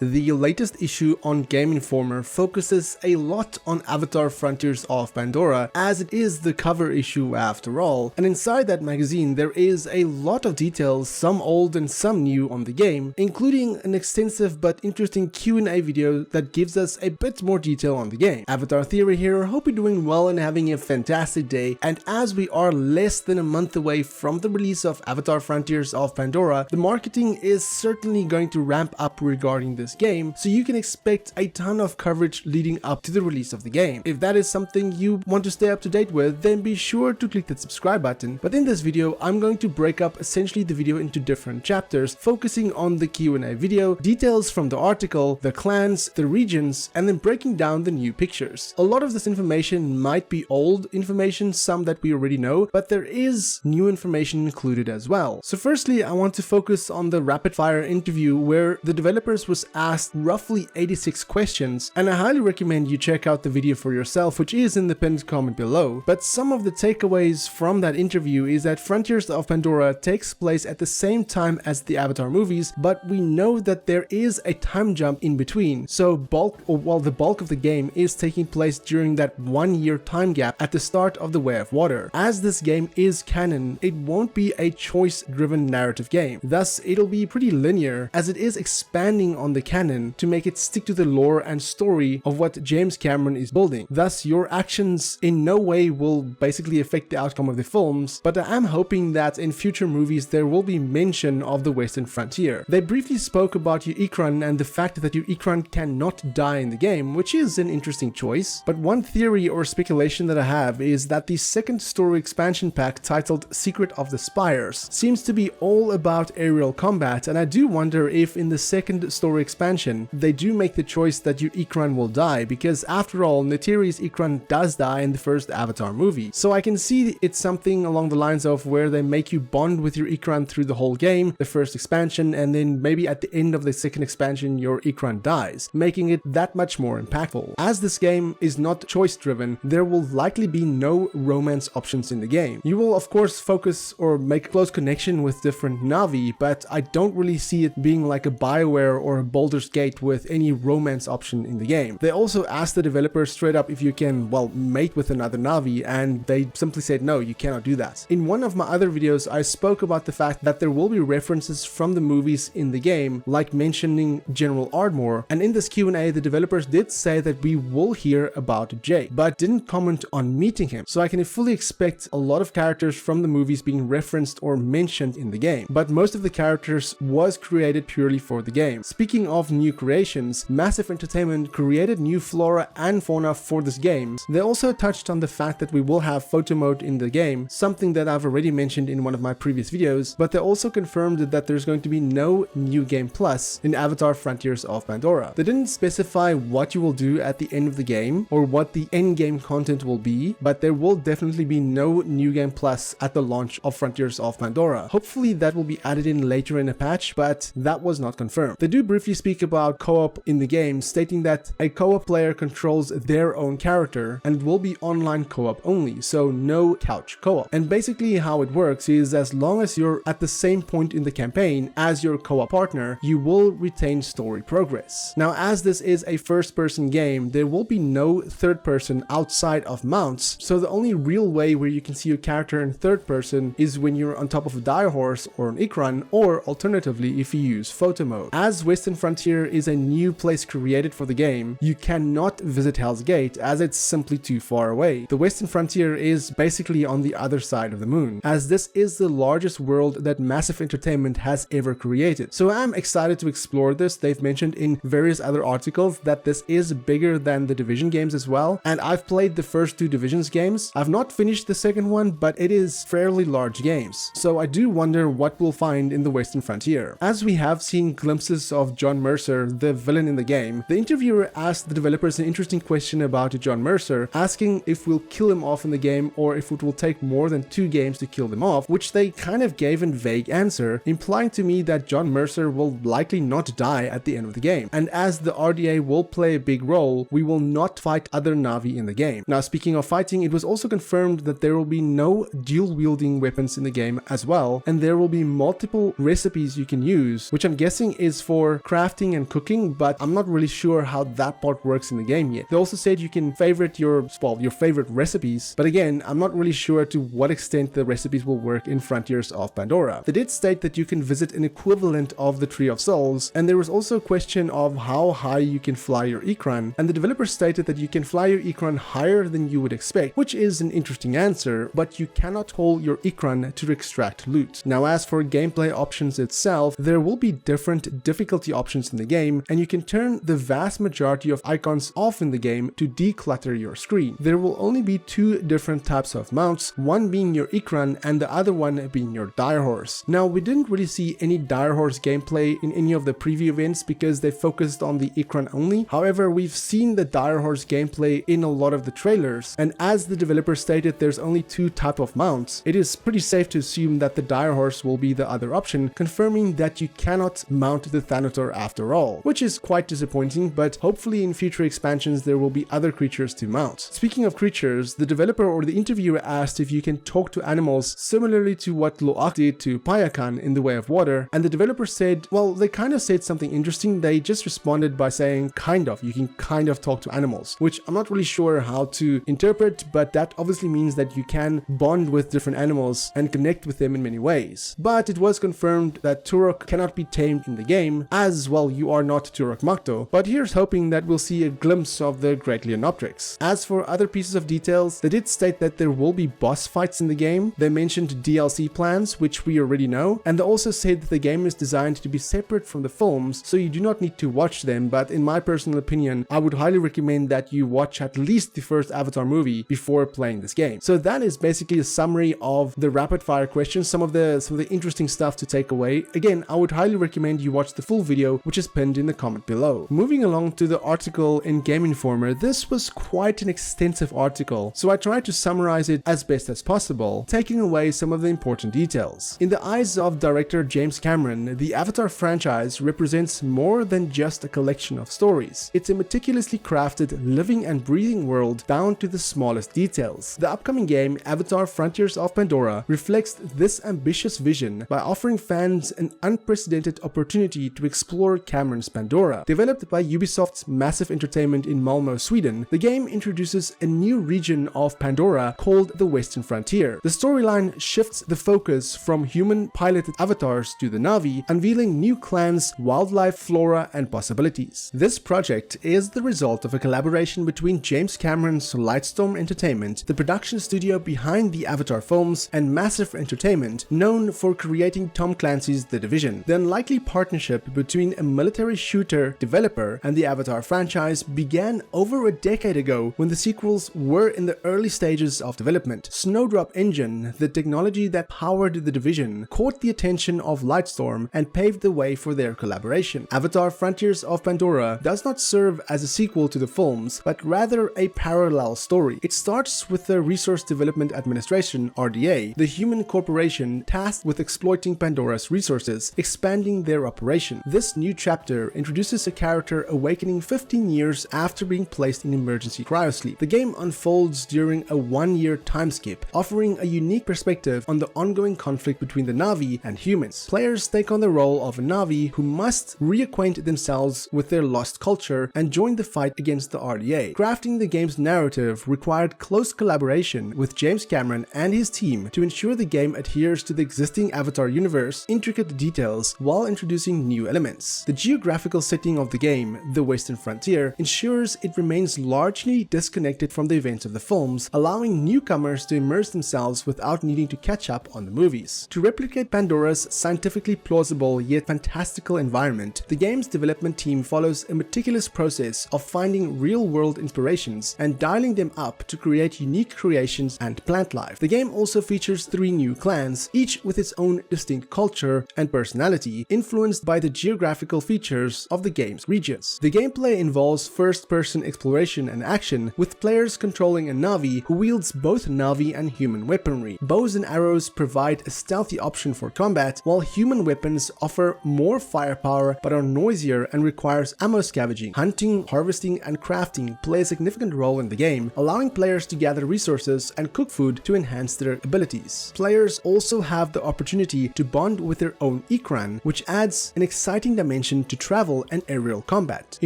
The latest issue on Game Informer focuses a lot on Avatar Frontiers of Pandora, as it is the cover issue after all, and inside that magazine there is a lot of details, some old and some new, on the game, including an extensive but interesting Q&A video that gives us a bit more detail on the game. Avatar Theory here, hope you're doing well and having a fantastic day, and as we are less than a month away from the release of Avatar Frontiers of Pandora, the marketing is certainly going to ramp up regarding this game, so you can expect a ton of coverage leading up to the release of the game. If that is something you want to stay up to date with, then be sure to click that subscribe button. But in this video, I'm going to break up essentially the video into different chapters, focusing on the Q&A video, details from the article, the clans, the regions, and then breaking down the new pictures. A lot of this information might be old information, some that we already know, but there is new information included as well. So firstly, I want to focus on the rapid fire interview where the developers was asked roughly 86 questions, and I highly recommend you check out the video for yourself, which is in the pinned comment below. But some of the takeaways from that interview is that Frontiers of Pandora takes place at the same time as the Avatar movies, but we know that there is a time jump in between, so the bulk of the game is taking place during that 1 year time gap at the start of The Way of Water. As this game is canon, it won't be a choice-driven narrative game, thus it'll be pretty linear, as it is expanding on the canon to make it stick to the lore and story of what James Cameron is building. Thus, your actions in no way will basically affect the outcome of the films, but I am hoping that in future movies there will be mention of the Western Frontier. They briefly spoke about your Ikran and the fact that your Ikran cannot die in the game, which is an interesting choice, but one theory or speculation that I have is that the second story expansion pack titled Secret of the Spires seems to be all about aerial combat, and I do wonder if in the second story expansion they do make the choice that your Ikran will die, because after all, Neytiri's Ikran does die in the first Avatar movie. So I can see it's something along the lines of where they make you bond with your Ikran through the whole game, the first expansion, and then maybe at the end of the second expansion your Ikran dies, making it that much more impactful. As this game is not choice driven, there will likely be no romance options in the game. You will of course focus or make a close connection with different Na'vi, but I don't really see it being like a BioWare or a Baldur's Gate with any romance option in the game. They also asked the developers straight up if you can, well, mate with another Na'vi, and they simply said no, you cannot do that. In one of my other videos, I spoke about the fact that there will be references from the movies in the game, like mentioning General Ardmore, and in this Q&A the developers did say that we will hear about Jake, but didn't comment on meeting him, so I can fully expect a lot of characters from the movies being referenced or mentioned in the game, but most of the characters was created purely for the game. Speaking of new creations, Massive Entertainment created new flora and fauna for this game. They also touched on the fact that we will have photo mode in the game, something that I've already mentioned in one of my previous videos, but they also confirmed that there's going to be no New Game Plus in Avatar Frontiers of Pandora. They didn't specify what you will do at the end of the game or what the end game content will be, but there will definitely be no New Game Plus at the launch of Frontiers of Pandora. Hopefully that will be added in later in a patch, but that was not confirmed. They do briefly speak about co-op in the game, stating that a co-op player controls their own character and it will be online co-op only, so no couch co-op. And basically how it works is as long as you're at the same point in the campaign as your co-op partner, you will retain story progress. Now, as this is a first-person game, there will be no third person outside of mounts, so the only real way where you can see your character in third person is when you're on top of a dire horse or an Ikran, or alternatively if you use photo mode. As Western Frontier is a new place created for the game, you cannot visit Hell's Gate as it's simply too far away. The Western Frontier is basically on the other side of the moon, as this is the largest world that Massive Entertainment has ever created. So I'm excited to explore this. They've mentioned in various other articles that this is bigger than the Division games as well, and I've played the first two Divisions games. I've not finished the second one, but it is fairly large games, so I do wonder what we'll find in the Western Frontier. As we have seen glimpses of John Mercer, the villain in the game, the interviewer asked the developers an interesting question about John Mercer, asking if we'll kill him off in the game or if it will take more than 2 games to kill them off, which they kind of gave a vague answer, implying to me that John Mercer will likely not die at the end of the game. And as the RDA will play a big role, we will not fight other Na'vi in the game. Now, speaking of fighting, it was also confirmed that there will be no dual wielding weapons in the game as well, and there will be multiple recipes you can use, which I'm guessing is for crafting crafting and cooking, but I'm not really sure how that part works in the game yet. They also said you can favorite your favorite recipes, but again, I'm not really sure to what extent the recipes will work in Frontiers of Pandora. They did state that you can visit an equivalent of the Tree of Souls, and there was also a question of how high you can fly your Ikran, and the developer stated that you can fly your Ikran higher than you would expect, which is an interesting answer, but you cannot hold your Ikran to extract loot. Now, as for gameplay options itself, there will be different difficulty options in the game, and you can turn the vast majority of icons off in the game to declutter your screen. There will only be two different types of mounts, one being your Ikran and the other one being your dire horse. Now, we didn't really see any dire horse gameplay in any of the preview events because they focused on the Ikran only. However, we've seen the dire horse gameplay in a lot of the trailers, and as the developer stated, there's only two type of mounts. It is pretty safe to assume that the dire horse will be the other option, confirming that you cannot mount the Thanator after all, which is quite disappointing, but hopefully in future expansions there will be other creatures to mount. Speaking of creatures, the developer or the interviewer asked if you can talk to animals similarly to what Lo'ak did to Payakan in The Way of Water, and the developer said, well, they kind of said something interesting. They just responded by saying you can kind of talk to animals, which I'm not really sure how to interpret, but that obviously means that you can bond with different animals and connect with them in many ways. But it was confirmed that Turok cannot be tamed in the game, as well you are not Turok Makto, but here's hoping that we'll see a glimpse of the Great Leonopteryx. As for other pieces of details, they did state that there will be boss fights in the game. They mentioned DLC plans, which we already know, and they also said that the game is designed to be separate from the films, so you do not need to watch them, but in my personal opinion, I would highly recommend that you watch at least the first Avatar movie before playing this game. So that is basically a summary of the rapid fire questions, some of the interesting stuff to take away. Again, I would highly recommend you watch the full video, which is pinned in the comment below. Moving along to the article in Game Informer, this was quite an extensive article, so I tried to summarize it as best as possible, taking away some of the important details. In the eyes of director James Cameron, the Avatar franchise represents more than just a collection of stories. It's a meticulously crafted, living and breathing world down to the smallest details. The upcoming game, Avatar Frontiers of Pandora, reflects this ambitious vision by offering fans an unprecedented opportunity to explore Cameron's Pandora. Developed by Ubisoft's Massive Entertainment in Malmö, Sweden, the game introduces a new region of Pandora called the Western Frontier. The storyline shifts the focus from human-piloted avatars to the Na'vi, unveiling new clans, wildlife, flora, and possibilities. This project is the result of a collaboration between James Cameron's Lightstorm Entertainment, the production studio behind the Avatar films, and Massive Entertainment, known for creating Tom Clancy's The Division. The unlikely partnership between a military shooter developer and the Avatar franchise began over a decade ago when the sequels were in the early stages of development. Snowdrop Engine, the technology that powered The Division, caught the attention of Lightstorm and paved the way for their collaboration. Avatar Frontiers of Pandora does not serve as a sequel to the films, but rather a parallel story. It starts with the Resource Development Administration, RDA, the human corporation tasked with exploiting Pandora's resources, expanding their operation. This new chapter introduces a character awakening 15 years after being placed in emergency cryosleep. The game unfolds during a one-year time skip, offering a unique perspective on the ongoing conflict between the Na'vi and humans. Players take on the role of a Na'vi who must reacquaint themselves with their lost culture and join the fight against the RDA. Crafting the game's narrative required close collaboration with James Cameron and his team to ensure the game adheres to the existing Avatar universe, intricate details, while introducing new elements. The geographical setting of the game, the Western Frontier, ensures it remains largely disconnected from the events of the films, allowing newcomers to immerse themselves without needing to catch up on the movies. To replicate Pandora's scientifically plausible yet fantastical environment, the game's development team follows a meticulous process of finding real-world inspirations and dialing them up to create unique creations and plant life. The game also features 3 new clans, each with its own distinct culture and personality, influenced by the geographical features of the game's regions. The gameplay involves first-person exploration and action, with players controlling a Na'vi who wields both Na'vi and human weaponry. Bows and arrows provide a stealthy option for combat, while human weapons offer more firepower but are noisier and requires ammo scavenging. Hunting, harvesting, and crafting play a significant role in the game, allowing players to gather resources and cook food to enhance their abilities. Players also have the opportunity to bond with their own Ikran, which adds an exciting dimension dimension to travel and aerial combat. A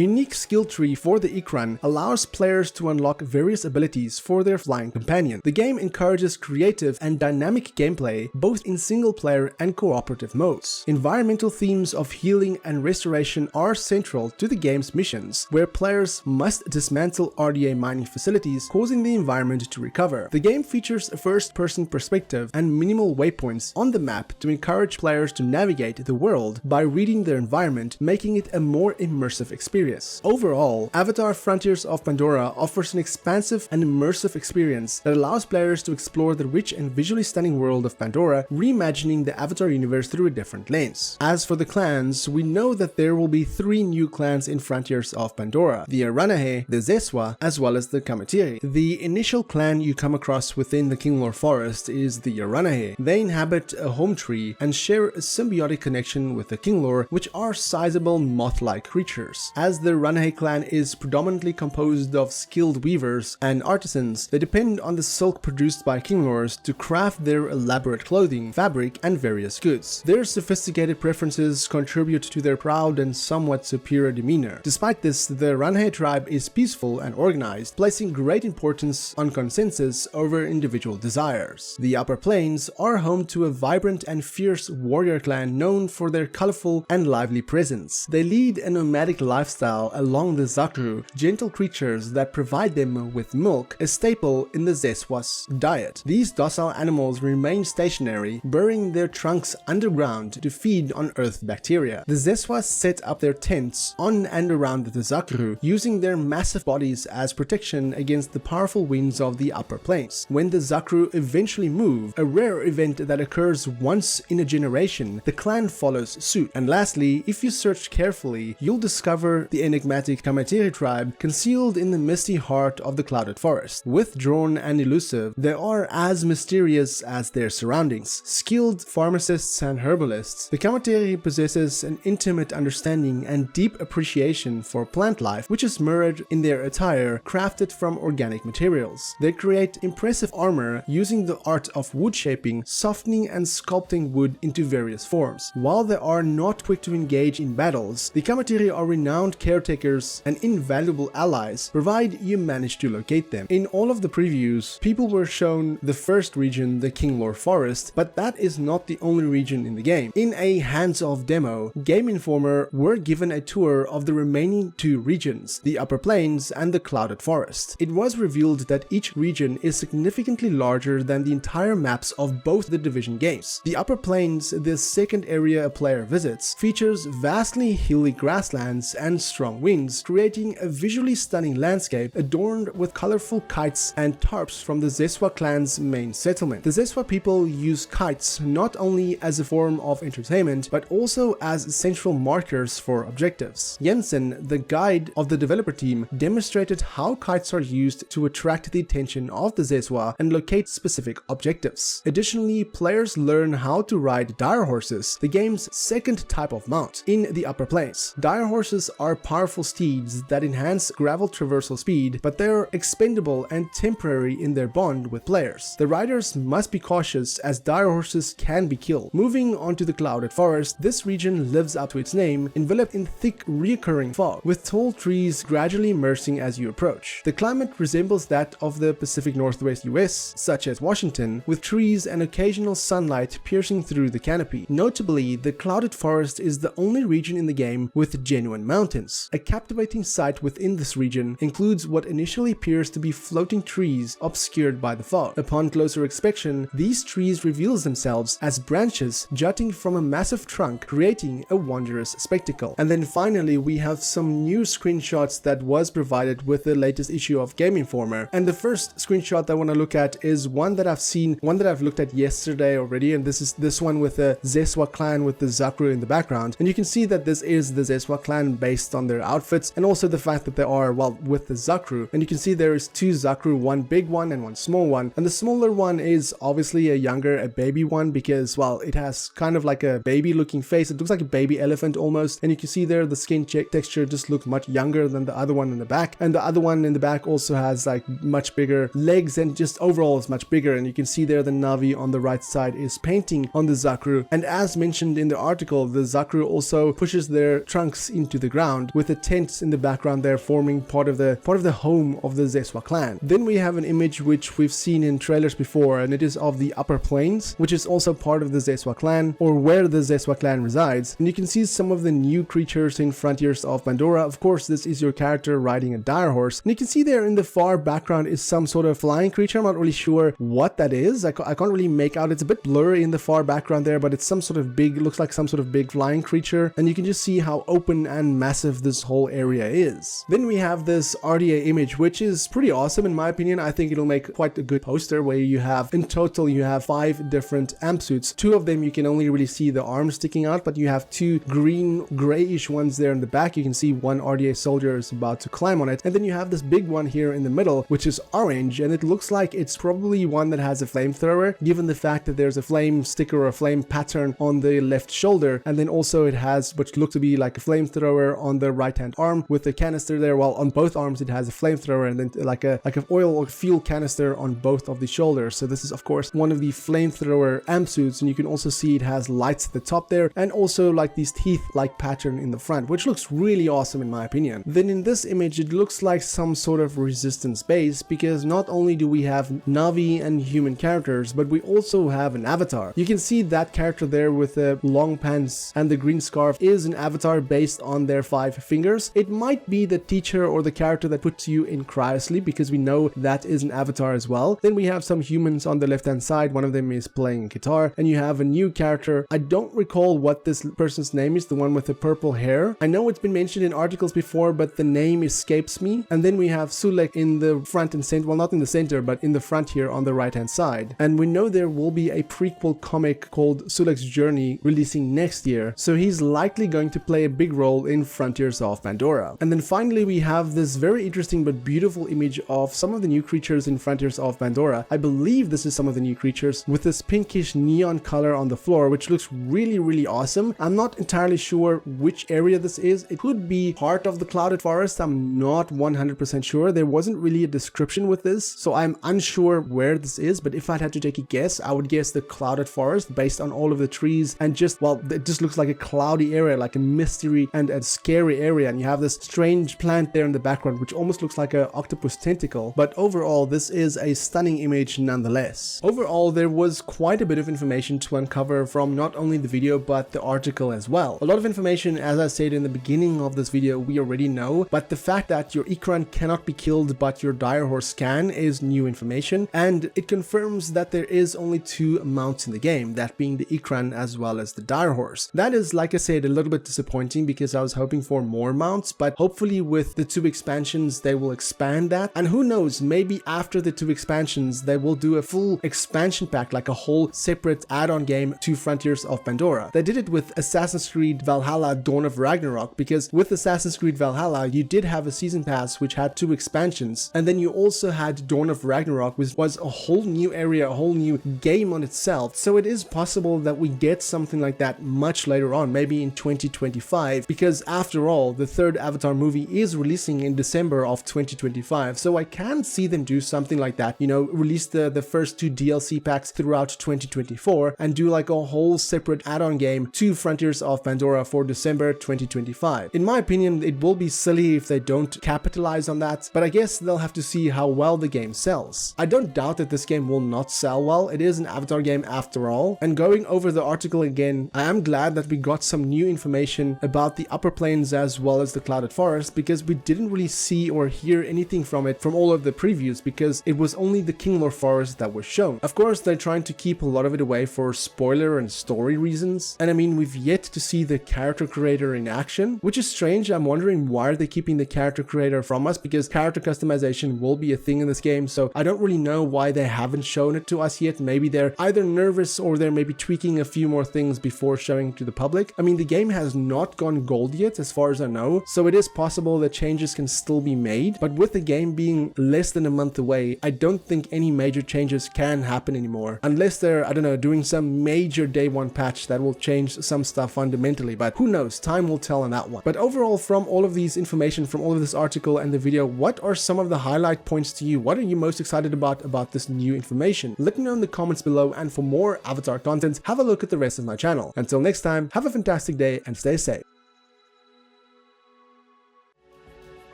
unique skill tree for the Ikran allows players to unlock various abilities for their flying companion. The game encourages creative and dynamic gameplay both in single player and cooperative modes. Environmental themes of healing and restoration are central to the game's missions, where players must dismantle RDA mining facilities, causing the environment to recover. The game features a first-person perspective and minimal waypoints on the map to encourage players to navigate the world by reading their environment, making it a more immersive experience. Overall, Avatar: Frontiers of Pandora offers an expansive and immersive experience that allows players to explore the rich and visually stunning world of Pandora, reimagining the Avatar universe through a different lens. As for the clans, we know that there will be 3 new clans in Frontiers of Pandora: the Aranahe, the Zeswa, as well as the Neytiri. The initial clan you come across within the Kinglor forest is the Aranahe. They inhabit a home tree and share a symbiotic connection with the Kinglor, which are sizable moth-like creatures. As the Aranahe clan is predominantly composed of skilled weavers and artisans, they depend on the silk produced by Kinglors to craft their elaborate clothing, fabric, and various goods. Their sophisticated preferences contribute to their proud and somewhat superior demeanor. Despite this, the Aranahe tribe is peaceful and organized, placing great importance on consensus over individual desires. The Upper Plains are home to a vibrant and fierce warrior clan known for their colorful and lively presence. They lead a nomadic lifestyle along the Zakru, gentle creatures that provide them with milk, a staple in the Zeswa's diet. These docile animals remain stationary, burying their trunks underground to feed on earth bacteria. The Zeswas set up their tents on and around the Zakru, using their massive bodies as protection against the powerful winds of the Upper Plains. When the Zakru eventually move, a rare event that occurs once in a generation, the clan follows suit. And lastly, if you search carefully, you'll discover the enigmatic Neytiri tribe concealed in the misty heart of the clouded forest. Withdrawn and elusive, they are as mysterious as their surroundings. Skilled pharmacists and herbalists, the Neytiri possesses an intimate understanding and deep appreciation for plant life, which is mirrored in their attire crafted from organic materials. They create impressive armor using the art of wood shaping, softening and sculpting wood into various forms. While they are not quick to engage in battles, the Neytiri are renowned caretakers and invaluable allies, provided you manage to locate them. In all of the previews, people were shown the first region, the Kinglor Forest, but that is not the only region in the game. In a hands-off demo, Game Informer were given a tour of the remaining 2 regions, the Upper Plains and the Clouded Forest. It was revealed that each region is significantly larger than the entire maps of both the Division games. The Upper Plains, the second area a player visits, features vastly hilly grasslands and strong winds, creating a visually stunning landscape adorned with colorful kites and tarps from the Zeswa clan's main settlement. The Zeswa people use kites not only as a form of entertainment, but also as central markers for objectives. Jensen, the guide of the developer team, demonstrated how kites are used to attract the attention of the Zeswa and locate specific objectives. Additionally, players learn how to ride dire horses, the game's second type of mount, in the Upper Plains. Dire horses are powerful steeds that enhance gravel traversal speed, but they're expendable and temporary in their bond with players. The riders must be cautious as dire horses can be killed. Moving on to the Clouded Forest, this region lives up to its name, enveloped in thick, recurring fog, with tall trees gradually immersing as you approach. The climate resembles that of the Pacific Northwest US, such as Washington, with trees and occasional sunlight piercing through the canopy. Notably, the Clouded Forest is the only region in the game with genuine mountains. A captivating sight within this region includes what initially appears to be floating trees obscured by the fog. Upon closer inspection, these trees reveal themselves as branches jutting from a massive trunk, creating a wondrous spectacle. And then finally, we have some new screenshots that was provided with the latest issue of Game Informer. And the first screenshot that I want to look at is one that I've looked at yesterday already, and this is this one with the Zeswa clan with the Zakru in the background. And you can see that this is the Zeswa clan based on their outfits, and also the fact that they are, well, with the Zakru. And you can see there is 2 Zakru, one big one and one small one. And the smaller one is obviously a baby one, because, well, it has kind of like a baby looking face. It looks like a baby elephant almost. And you can see there the skin texture just looks much younger than the other one in the back. And the other one in the back also has like much bigger legs and just overall is much bigger. And you can see there the Navi on the right side is painting on the Zakru. And as mentioned in the article, the Zakru also also pushes their trunks into the ground, with the tents in the background there forming part of the home of the Zeswa clan. Then we have an image which we've seen in trailers before, and it is of the upper plains, which is also part of the Zeswa clan, or where the Zeswa clan resides. And you can see some of the new creatures in Frontiers of Pandora. Of course, this is your character riding a dire horse, and you can see there in the far background is some sort of flying creature. I'm not really sure what that is. I can't really make out. It's a bit blurry in the far background there, but it's some sort of big, looks like some sort of big flying creature, and you can just see how open and massive this whole area is. Then we have this RDA image, which is pretty awesome in my opinion. I think it'll make quite a good poster, where you have, in total, you have 5 different amp suits. 2 of them you can only really see the arms sticking out, but you have 2 green grayish ones there in the back. You can see one RDA soldier is about to climb on it, and then you have this big one here in the middle, which is orange, and it looks like it's probably one that has a flamethrower, given the fact that there's a flame sticker or a flame pattern on the left shoulder, and then also it has what looks to be like a flamethrower on the right hand arm with a canister there, while on both arms it has a flamethrower, and then like a oil or fuel canister on both of the shoulders. So this is of course one of the flamethrower amp suits, and you can also see it has lights at the top there, and also like these teeth like pattern in the front, which looks really awesome in my opinion. Then in this image it looks like some sort of resistance base, because not only do we have Navi and human characters, but we also have an avatar. You can see that character there with the long pants and the green scarf is an avatar based on their 5 fingers. It might be the teacher or the character that puts you in cryosleep, because we know that is an avatar as well. Then we have some humans on the left hand side. One of them is playing guitar, and you have a new character. I don't recall what this person's name is, the one with the purple hair. I know it's been mentioned in articles before, but the name escapes me. And then we have Sulek in the front and center, well, not in the center, but in the front here on the right hand side. And we know there will be a prequel comic called Sulek's Journey releasing next year, so he's likely going to play a big role in Frontiers of Pandora. And then finally we have this very interesting but beautiful image of some of the new creatures in Frontiers of Pandora. I believe this is some of the new creatures with this pinkish neon color on the floor, which looks really awesome. I'm not entirely sure which area this is. It could be part of the Clouded Forest. I'm not 100% sure. There wasn't really a description with this, so I'm unsure where this is, but if I had to take a guess, I would guess the Clouded Forest based on all of the trees and just, well, it just looks like a cloudy area, like a mystery and a scary area, and you have this strange plant there in the background which almost looks like an octopus tentacle. But overall this is a stunning image nonetheless. Overall there was quite a bit of information to uncover from not only the video but the article as well. A lot of information, as I said in the beginning of this video, we already know, but the fact that your Ikran cannot be killed but your dire horse can is new information, and it confirms that there is only 2 mounts in the game, that being the Ikran as well as the dire horse. That is, like I said, a little bit disappointing because I was hoping for more mounts, but hopefully with the 2 expansions they will expand that, and who knows, maybe after the 2 expansions they will do a full expansion pack, like a whole separate add-on game to Frontiers of Pandora. They did it with Assassin's Creed Valhalla Dawn of Ragnarok, because with Assassin's Creed Valhalla you did have a season pass which had 2 expansions, and then you also had Dawn of Ragnarok, which was a whole new area, a whole new game on itself. So it is possible that we get something like that much later on, maybe in 2025, because after all the 3rd Avatar movie is releasing in December of 2025, so I can see them do something like that, you know, release the first 2 DLC packs throughout 2024 and do like a whole separate add-on game to Frontiers of Pandora for December 2025. In my opinion, it will be silly if they don't capitalize on that, but I guess they'll have to see how well the game sells. I don't doubt that this game will not sell well. It is an Avatar game after all. And going over the article again, I am glad that we got some new information about the upper plains as well as the Clouded Forest, because we didn't really see or hear anything from it from all of the previews, because it was only the Kinglor Forest that was shown. Of course, they're trying to keep a lot of it away for spoiler and story reasons, and I mean, we've yet to see the character creator in action, which is strange. I'm wondering why are they keeping the character creator from us, because character customization will be a thing in this game, so I don't really know why they haven't shown it to us yet. Maybe they're either nervous or they're maybe tweaking a few more things before showing it to the public. I mean, the game has not gone gold yet as far as I know, so it is possible that changes can still be made, but with the game being less than a month away, I don't think any major changes can happen anymore, unless they're, I don't know, doing some major day 1 patch that will change some stuff fundamentally, but who knows, time will tell on that one. But overall, from all of these information, from all of this article and the video, what are some of the highlight points to you? What are you most excited about this new information? Let me know in the comments below, and for more Avatar content, have a look at the rest of my channel. Until next time, have a fantastic day and stay safe.